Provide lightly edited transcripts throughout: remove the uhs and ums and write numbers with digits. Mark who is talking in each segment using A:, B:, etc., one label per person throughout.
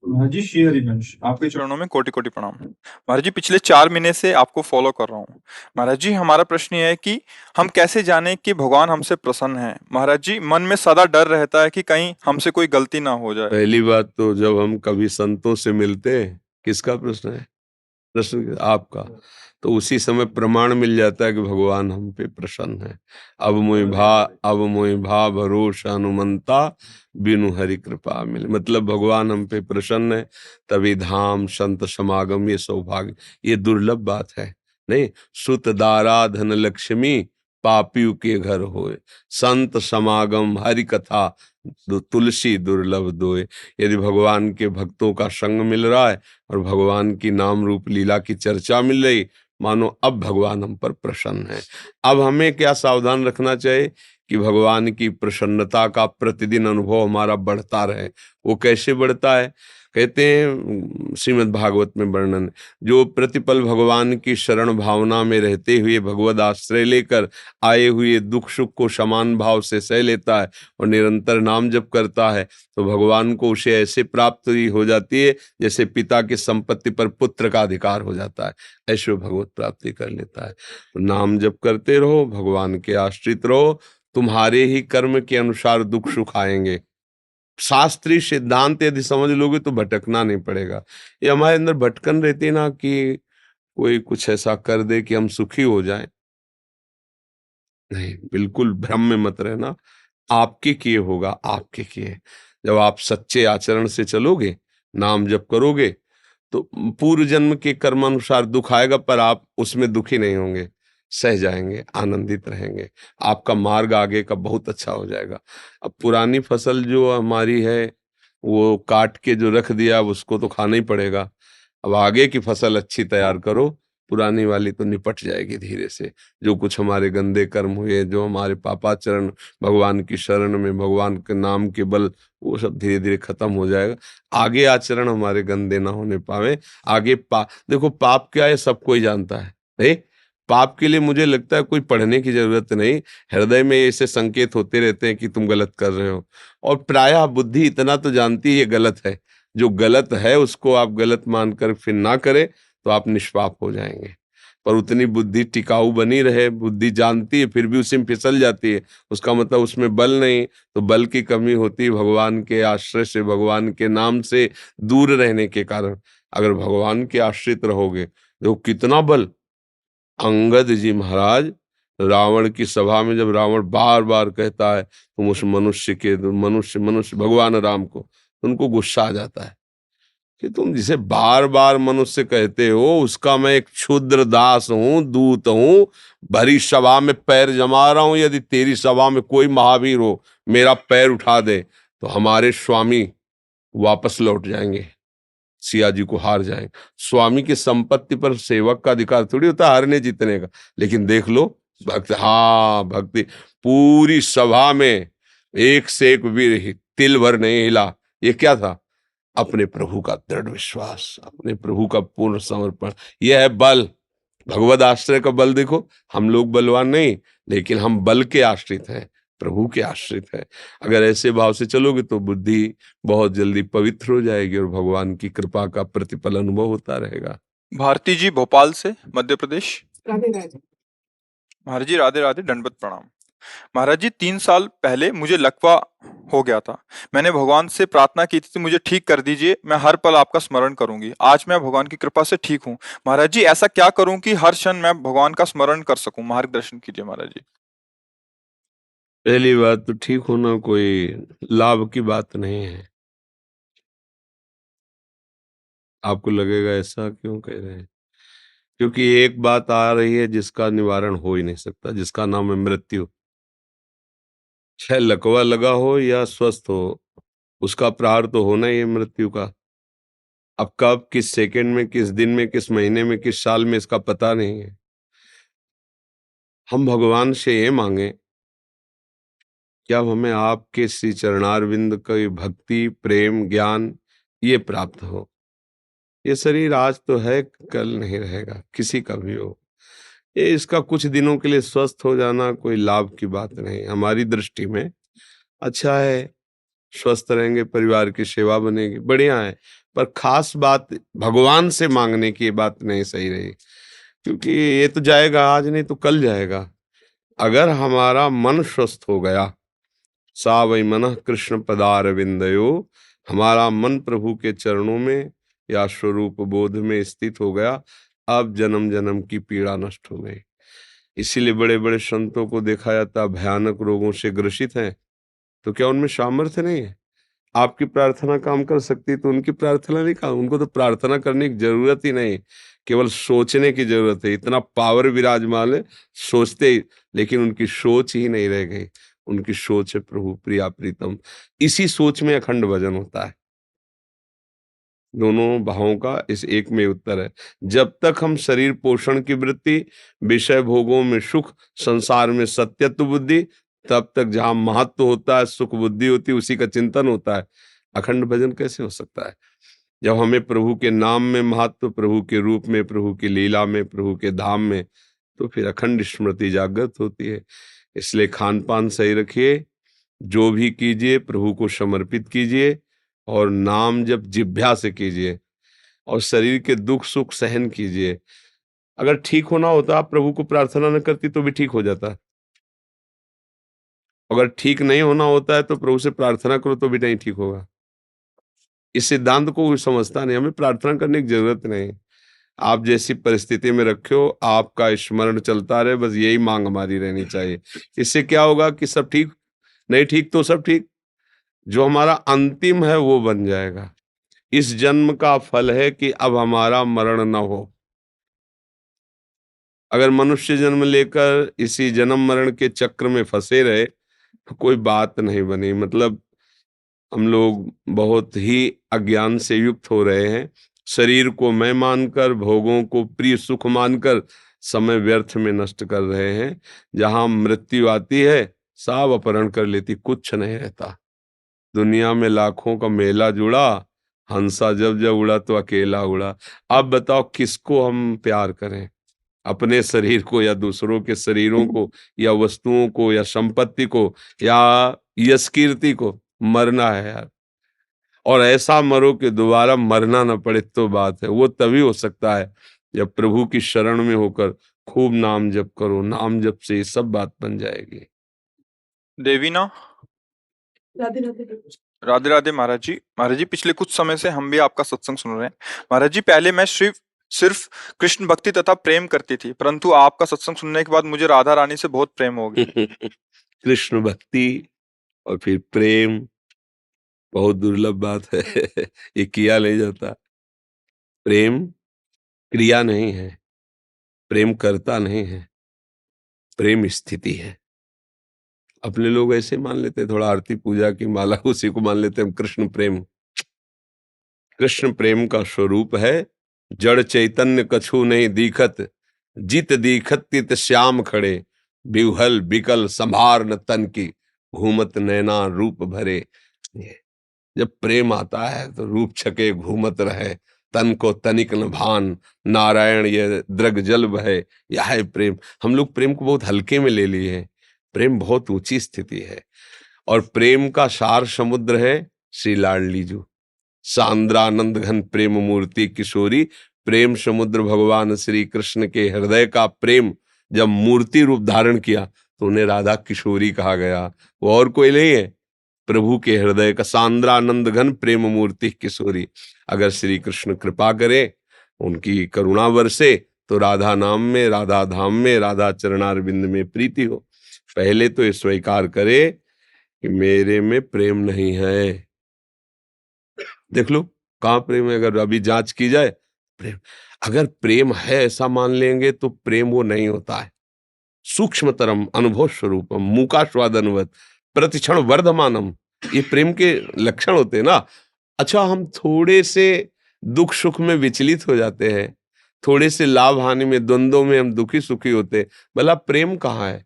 A: जी share रिवेंश आपके
B: चरणों में कोटि-कोटि प्रणाम। महाराज जी पिछले 4 महीने से आपको फ़ॉलो कर रहा हूँ। महाराज जी हमारा प्रश्न ये है कि हम कैसे जानें कि भगवान हमसे प्रसन्न हैं? महाराज जी मन में सदा डर रहता है कि कहीं हमसे कोई गलती ना हो जाए।
C: पहली बात तो जब हम कभी संतों से मिलते हैं, किसका प्रश्न है? प्रश्न आपका। तो उसी समय प्रमाण मिल जाता है कि भगवान हम पे प्रसन्न है। अब मोहि भा भरोसा हनुमंता, बिनु हरि कृपा मिले। मतलब भगवान हम पे प्रसन्न है, तभी धाम संत समागम, ये सौभाग्य, ये दुर्लभ बात है। नहीं, सुत दारा धन लक्ष्मी, पापियों के घर होए, संत समागम हरि कथा, तुलसी दुर्लभ दोए। यदि भगवान के भक्तों का संग मिल रहा है और भगवान की नाम रूप लीला की चर्चा मिल रही, मानो अब भगवान हम पर प्रसन्न है। अब हमें क्या सावधान रखना चाहिए कि भगवान की प्रसन्नता का प्रतिदिन अनुभव हमारा बढ़ता रहे। वो कैसे बढ़ता है? कहते हैं श्रीमद् भागवत में वर्णन है, जो प्रतिपल भगवान की शरण भावना में रहते हुए भगवद आश्रय लेकर आए हुए दुख सुख को समान भाव से सह लेता है और निरंतर नाम जप करता है, तो भगवान को उसे ऐसे प्राप्ति हो जाती है जैसे पिता की संपत्ति पर पुत्र का अधिकार हो जाता है। ऐसे वो भगवत प्राप्ति कर लेता है। तो नाम जप करते रहो, भगवान के आश्रित रहो, तुम्हारे ही कर्म के अनुसार दुख सुख आएंगे। शास्त्रीय सिद्धांत यदि समझ लोगे तो भटकना नहीं पड़ेगा। ये हमारे अंदर भटकन रहती है ना कि कोई कुछ ऐसा कर दे कि हम सुखी हो जाएं। नहीं, बिल्कुल भ्रम में मत रहना। आपके किए होगा, आपके किए। जब आप सच्चे आचरण से चलोगे, नाम जप करोगे, तो पूर्व जन्म के कर्मानुसार दुख आएगा, पर आप उसमें दुखी नहीं होंगे, सह जाएंगे, आनंदित रहेंगे। आपका मार्ग आगे का बहुत अच्छा हो जाएगा। अब पुरानी फसल जो हमारी है, वो काट के जो रख दिया, अब उसको तो खाना ही पड़ेगा। अब आगे की फसल अच्छी तैयार करो, पुरानी वाली तो निपट जाएगी धीरे से। जो कुछ हमारे गंदे कर्म हुए, जो हमारे पापाचरण, भगवान की शरण में भगवान के नाम के बल, वो सब धीरे धीरे खत्म हो जाएगा। आगे आचरण हमारे गंदे ना होने पावे। आगे देखो पाप क्या है, सब कोई जानता है। नहीं, पाप के लिए मुझे लगता है कोई पढ़ने की जरूरत नहीं। हृदय में ऐसे संकेत होते रहते हैं कि तुम गलत कर रहे हो, और प्रायः बुद्धि इतना तो जानती है ये गलत है। जो गलत है उसको आप गलत मानकर फिर ना करें तो आप निष्पाप हो जाएंगे। पर उतनी बुद्धि टिकाऊ बनी रहे, बुद्धि जानती है फिर भी उसी में फिसल जाती है, उसका मतलब उसमें बल नहीं। तो बल की कमी होती है भगवान के आश्रय से, भगवान के नाम से दूर रहने के कारण। अगर भगवान के आश्रित रहोगे, देखो कितना बल। अंगद जी महाराज, रावण की सभा में जब रावण बार बार कहता है तुम उस मनुष्य के, मनुष्य मनुष्य भगवान राम को, तो उनको गुस्सा आ जाता है कि तुम जिसे बार बार मनुष्य कहते हो, उसका मैं एक क्षुद्र दास हूं, दूत हूं, भरी सभा में पैर जमा रहा हूं। यदि तेरी सभा में कोई महावीर हो, मेरा पैर उठा दे, तो हमारे स्वामी वापस लौट जाएंगे, सिया जी को हार जाएंगे। स्वामी की संपत्ति पर सेवक का अधिकार थोड़ी होता है हारने जीतने का। लेकिन देख लो, भक्त, हाँ भक्ति, पूरी सभा में एक से एक वीर तिल भर नहीं हिला। ये क्या था? अपने प्रभु का दृढ़ विश्वास, अपने प्रभु का पूर्ण समर्पण। यह है बल, भगवद आश्रय का बल। देखो हम लोग बलवान नहीं, लेकिन हम बल के आश्रित हैं, प्रभु के आश्रित हैं। अगर ऐसे भाव से चलोगे तो बुद्धि बहुत जल्दी पवित्र हो जाएगी और भगवान की कृपा का प्रतिपल अनुभव होता रहेगा।
B: भारती जी भोपाल से, मध्य प्रदेश।
A: राधे राधे।
B: महाराज जी राधे राधे, दंडवत प्रणाम। महाराज जी 3 साल पहले मुझे लकवा हो गया था। मैंने भगवान से प्रार्थना की थी मुझे ठीक कर दीजिए, मैं हर पल आपका स्मरण करूंगी। आज मैं भगवान की कृपा से ठीक हूँ। महाराज जी ऐसा क्या करूं कि हर क्षण मैं भगवान का स्मरण कर सकूं? मार्गदर्शन कीजिए महाराज जी।
C: पहली बात तो ठीक होना कोई लाभ की बात नहीं है। आपको लगेगा ऐसा क्यों कह रहे हैं? क्योंकि एक बात आ रही है जिसका निवारण हो ही नहीं सकता, जिसका नाम है मृत्यु। चाहे लकवा लगा हो या स्वस्थ हो, उसका प्रहार तो होना ही है मृत्यु का। अब कब, किस सेकंड में, किस दिन में, किस महीने में, किस साल में, इसका पता नहीं है। हम भगवान से ये मांगे कि अब हमें आपके श्री चरणारविंद की भक्ति, प्रेम, ज्ञान ये प्राप्त हो। ये शरीर आज तो है, कल नहीं रहेगा, किसी का भी हो। ये इसका कुछ दिनों के लिए स्वस्थ हो जाना कोई लाभ की बात नहीं हमारी दृष्टि में। अच्छा है स्वस्थ रहेंगे, परिवार की सेवा बनेगी, बढ़िया है। पर खास बात भगवान से मांगने की बात नहीं सही रही, क्योंकि ये तो जाएगा आज नहीं तो कल जाएगा। अगर हमारा मन स्वस्थ हो गया, सा वै मनः कृष्ण पदारविंदयो, हमारा मन प्रभु के चरणों में या स्वरूप बोध में स्थित हो गया, अब जन्म जन्म की पीड़ा नष्ट हो गई। इसीलिए बड़े बड़े संतों को देखा जाता भयानक रोगों से ग्रसित हैं, तो क्या उनमें सामर्थ्य नहीं है? आपकी प्रार्थना काम कर सकती है तो उनकी प्रार्थना नहीं काम, उनको तो प्रार्थना करने की जरूरत ही नहीं, केवल सोचने की जरूरत है। इतना पावर विराजमान है, सोचते ही, लेकिन उनकी सोच ही नहीं रह गई। उनकी सोच है प्रभु प्रिया प्रीतम, इसी सोच में अखंड भजन होता है। दोनों भावों का इस एक में उत्तर है। जब तक हम शरीर पोषण की वृत्ति, विषय भोगों में सुख, संसार में सत्यत्व बुद्धि, तब तक जहां महत्व होता है, सुख बुद्धि होती है, उसी का चिंतन होता है, अखंड भजन कैसे हो सकता है? जब हमें प्रभु के नाम में महत्व, प्रभु के रूप में, प्रभु की लीला में, प्रभु के धाम में, तो फिर अखंड स्मृति जागृत होती है। इसलिए खान पान सही रखिए, जो भी कीजिए प्रभु को समर्पित कीजिए, और नाम जब जिह्वा से कीजिए, और शरीर के दुख सुख सहन कीजिए। अगर ठीक होना होता, आप प्रभु को प्रार्थना न करती तो भी ठीक हो जाता। अगर ठीक नहीं होना होता है तो प्रभु से प्रार्थना करो तो भी नहीं ठीक होगा। इस सिद्धांत को कोई समझता नहीं, हमें प्रार्थना करने की जरूरत नहीं। आप जैसी परिस्थिति में रखो, आपका स्मरण चलता रहे, बस यही मांग हमारी रहनी चाहिए। इससे क्या होगा कि सब ठीक, नहीं ठीक तो सब ठीक, जो हमारा अंतिम है वो बन जाएगा। इस जन्म का फल है कि अब हमारा मरण न हो। अगर मनुष्य जन्म लेकर इसी जन्म मरण के चक्र में फंसे रहे तो कोई बात नहीं बनी। मतलब हम लोग बहुत ही अज्ञान से युक्त हो रहे हैं। शरीर को मैं मानकर, भोगों को प्रिय सुख मानकर समय व्यर्थ में नष्ट कर रहे हैं। जहां मृत्यु आती है सब अपहरण कर लेती, कुछ नहीं रहता। दुनिया में लाखों का मेला जुड़ा, हंसा जब जब उड़ा तो अकेला उड़ा। अब बताओ किसको हम प्यार करें, अपने शरीर को या दूसरों के शरीरों को, या वस्तुओं को, या संपत्ति को, या यश कीर्ति को? मरना है यार, और ऐसा मरो कि दोबारा मरना न पड़े तो बात है। वो तभी हो सकता है जब प्रभु की शरण में होकर खूब नाम जप करो। नाम जप से ये सब बात बन जाएगी।
B: देवीना,
A: राधे राधे।
B: राधे राधे महाराज जी। महाराज जी, पिछले कुछ समय से हम भी आपका सत्संग सुन रहे हैं। महाराज जी, पहले मैं सिर्फ कृष्ण भक्ति तथा प्रेम करती थी, परंतु आपका सत्संग सुनने के बाद मुझे राधा रानी से बहुत प्रेम हो गया।
C: कृष्ण भक्ति और फिर प्रेम बहुत दुर्लभ बात है। ये किया नहीं जाता। प्रेम क्रिया नहीं है, प्रेम करता नहीं है, प्रेम स्थिति है। अपने लोग ऐसे मान लेते, थोड़ा आरती पूजा की माला उसी को मान लेते हम कृष्ण प्रेम। कृष्ण प्रेम का स्वरूप है जड़ चैतन्य कछु नहीं दीखत, जित दीखत तित श्याम खड़े, बिहुहल बिकल संभार न तन की, घूमत नैना रूप भरे। ये जब प्रेम आता है तो रूप छके घूमत रहे, तन को तनिक न भान, नारायण ये द्रग जल बहे, यह है प्रेम। हम लोग प्रेम को बहुत हल्के में ले लिए हैं। प्रेम बहुत ऊंची स्थिति है, और प्रेम का सार समुद्र है श्री लाडली जी। सांद्रानंद घन प्रेम मूर्ति किशोरी, प्रेम समुद्र भगवान श्री कृष्ण के हृदय का प्रेम जब मूर्ति रूप धारण किया तो उन्हें राधा किशोरी कहा गया। वो और कोई नहीं है, प्रभु के हृदय का सांद्रानंद घन प्रेम मूर्ति किशोरी। अगर श्री कृष्ण कृपा करे, उनकी करुणा बरसे, तो राधा नाम में, राधा धाम में, राधा चरणारविंद में प्रीति हो। पहले तो ये स्वीकार करे कि मेरे में प्रेम नहीं है। देख लो कहाँ प्रेम है, अगर अभी जांच की जाए। प्रेम, अगर प्रेम है ऐसा मान लेंगे तो प्रेम वो नहीं होता है। सूक्ष्मतरम अनुभव स्वरूपम मूकास्वादनवत प्रतिक्षण वर्धमानम, ये प्रेम के लक्षण होते हैं ना। अच्छा, हम थोड़े से दुख सुख में विचलित हो जाते हैं, थोड़े से लाभ हानि में, द्वंद्वों में हम दुखी सुखी होते, भला प्रेम कहाँ है?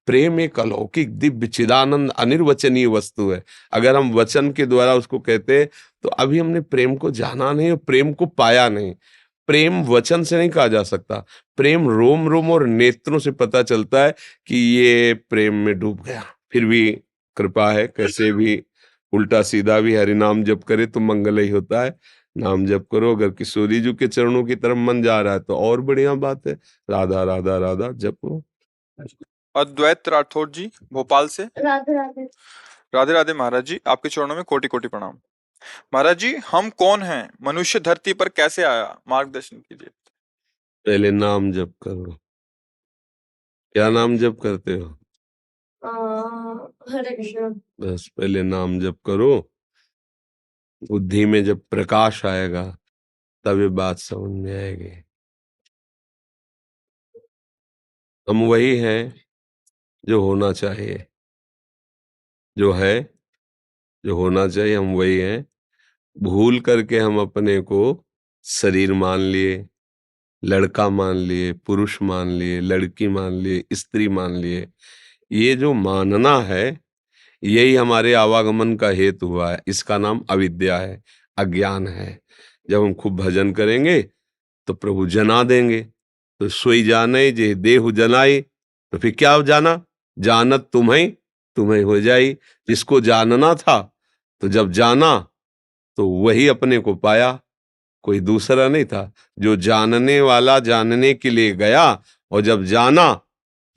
C: प्रेम एक अलौकिक दिव्य चिदानंद अनिर्वचनीय वस्तु है। अगर हम वचन के द्वारा उसको कहते तो अभी हमने प्रेम को जाना नहीं और प्रेम को पाया नहीं। प्रेम वचन से नहीं कहा जा सकता, प्रेम रोम रोम और नेत्रों से पता चलता है कि ये प्रेम में डूब गया। फिर भी कृपा है, कैसे भी उल्टा सीधा भी हरि नाम जप करे तो मंगल ही होता है। नाम जप करो, अगर किशोरी जी के चरणों की तरफ मन जा रहा है तो और बढ़िया बात है। राधा राधा राधा जपो।
B: अद्वैत राठौर जी भोपाल से।
A: राधे राधे।
B: राधे राधे महाराज जी, आपके चरणों में कोटि कोटि प्रणाम। महाराज जी, हम कौन हैं? मनुष्य धरती पर कैसे आया? मार्गदर्शन कीजिए।
C: पहले नाम जप करो। क्या नाम जप करते हो?
A: हरे कृष्ण।
C: बस पहले नाम जप करो। बुद्धि में जब प्रकाश आएगा तब ये बात समझ में आएगी। हम वही हैं जो होना चाहिए, जो है, जो होना चाहिए, हम वही हैं। भूल करके हम अपने को शरीर मान लिए, लड़का मान लिए, पुरुष मान लिए, लड़की मान लिए, स्त्री मान लिए। ये जो मानना है यही हमारे आवागमन का हेतु हुआ है। इसका नाम अविद्या है, अज्ञान है। जब हम खूब भजन करेंगे तो प्रभु जना देंगे। तो सोई जाने जे देहु जनाई, तो फिर क्या जाना? जानत तुम्हें हो जाई। जिसको जानना था तो जब जाना तो वही अपने को पाया, कोई दूसरा नहीं था। जो जानने वाला जानने के लिए गया और जब जाना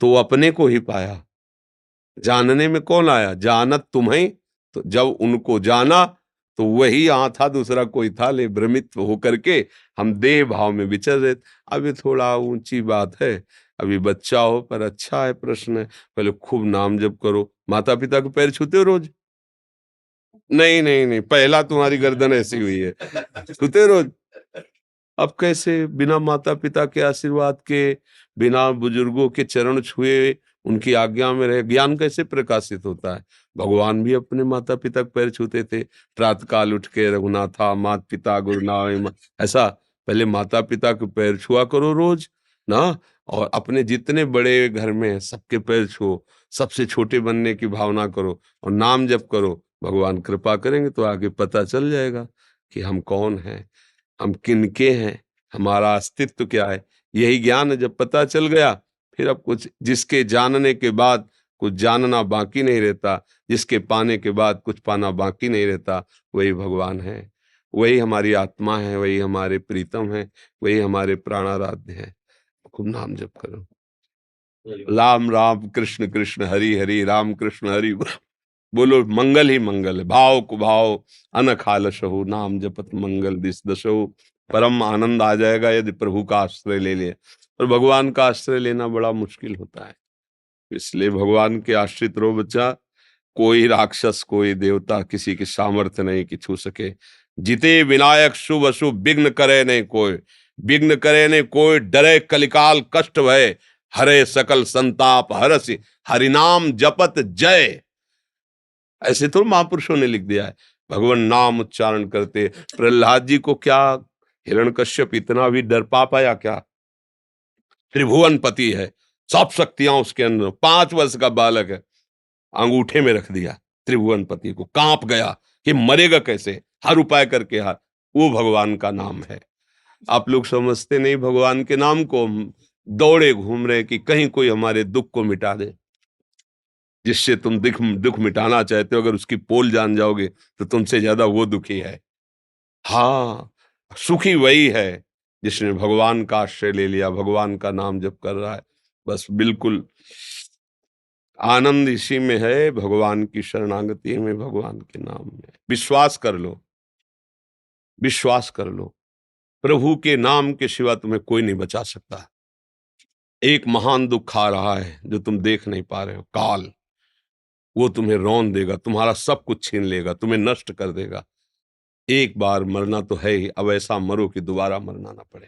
C: तो अपने को ही पाया। जानने में कौन आया? जानत तुम्हें। तो जब उनको जाना तो वही यहाँ था, दूसरा कोई था। ले भ्रमित होकर के हम देह भाव में विचर रहे। अभी थोड़ा ऊंची बात है, अभी बच्चा हो, पर अच्छा है प्रश्न है। पहले खूब नाम जप करो। माता पिता के पैर छूते हो रोज? नहीं नहीं नहीं, पहला तुम्हारी गर्दन ऐसी हुई है, छूते हो रोज? अब कैसे बिना माता पिता के आशीर्वाद के, बिना बुजुर्गों के चरण छुए, उनकी आज्ञा में रहे, ज्ञान कैसे प्रकाशित होता है? भगवान भी अपने माता पिता के पैर छूते थे। प्रातः काल उठ के रघुनाथा मात पिता गुरु नाम, ऐसा पहले माता पिता के पैर छुआ करो रोज ना। और अपने जितने बड़े घर में हैं सबके पैर छुओ, सबसे छोटे बनने की भावना करो और नाम जप करो। भगवान कृपा करेंगे तो आगे पता चल जाएगा कि हम कौन हैं, हम किनके हैं, हमारा अस्तित्व क्या है। यही ज्ञान जब पता चल गया, फिर अब कुछ, जिसके जानने के बाद कुछ जानना बाकी नहीं रहता, जिसके पाने के बाद कुछ पाना बाकी नहीं रहता, वही भगवान है, वही हमारी आत्मा है, वही हमारे प्रीतम है, वही हमारे प्राणाराध्य है। खूब नाम जप करो। राम राम कृष्ण कृष्ण हरि हरि, राम कृष्ण हरि बोलो। मंगल ही मंगल है। भाव कुभाव अनख आलसहु, नाम जपत मंगल दिस दशहु। परम आनंद आ जाएगा यदि प्रभु का आश्रय ले ले। और भगवान का आश्रय लेना बड़ा मुश्किल होता है, इसलिए भगवान के आश्रित रहो बच्चा। कोई राक्षस कोई देवता किसी की सामर्थ्य नहीं कि छू सके। जिते विनायक शुभ अशुभ, विघ्न करे नहीं कोई, विघ्न करे नहीं कोई, डरे कलिकाल कष्ट भय, हरे सकल संताप हरसि, हरिनाम जपत जय। ऐसे तो महापुरुषों ने लिख दिया है। भगवान नाम उच्चारण करते। प्रहलाद जी को क्या हिरण्यकश्यप इतना भी डर पाया क्या? त्रिभुवन पति है, सब शक्तियां उसके अंदर, 5 वर्ष का बालक है, अंगूठे में रख दिया त्रिभुवन पति को, कांप गया कि मरेगा कैसे, हर उपाय करके हार। वो भगवान का नाम है। आप लोग समझते नहीं भगवान के नाम को, हम दौड़े घूम रहे कि कहीं कोई हमारे दुख को मिटा दे। जिससे तुम दुख मिटाना चाहते हो, अगर उसकी पोल जान जाओगे तो तुमसे ज्यादा वो दुखी है। हाँ, सुखी वही है जिसने भगवान का आश्रय ले लिया, भगवान का नाम जप कर रहा है। बस बिल्कुल आनंद इसी में है, भगवान की शरणागति में, भगवान के नाम में। विश्वास कर लो, विश्वास कर लो, प्रभु के नाम के सिवा तुम्हें कोई नहीं बचा सकता। एक महान दुख आ रहा है जो तुम देख नहीं पा रहे हो, काल। वो तुम्हें रौंद देगा, तुम्हारा सब कुछ छीन लेगा, तुम्हें नष्ट कर देगा। एक बार मरना तो है ही, अब ऐसा मरो कि दोबारा मरना ना पड़े।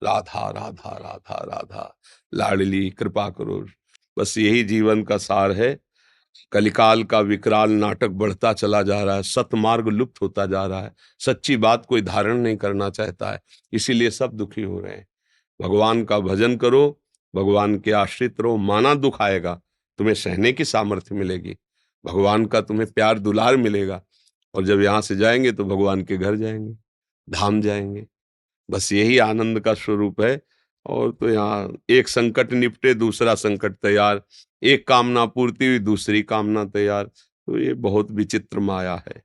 C: राधा राधा राधा राधा, लाडली कृपा करो। बस यही जीवन का सार है। कलिकाल का विकराल नाटक बढ़ता चला जा रहा है, सतमार्ग लुप्त होता जा रहा है, सच्ची बात कोई धारण नहीं करना चाहता है, इसीलिए सब दुखी हो रहे हैं। भगवान का भजन करो, भगवान के आश्रित रहो, माना दुख आएगा, तुम्हें सहने की सामर्थ्य मिलेगी, भगवान का तुम्हें प्यार दुलार मिलेगा। और जब यहाँ से जाएंगे तो भगवान के घर जाएंगे, धाम जाएंगे। बस यही आनंद का स्वरूप है। और तो यहाँ एक संकट निपटे दूसरा संकट तैयार, एक कामना पूर्ति हुई दूसरी कामना तैयार। तो ये बहुत विचित्र माया है।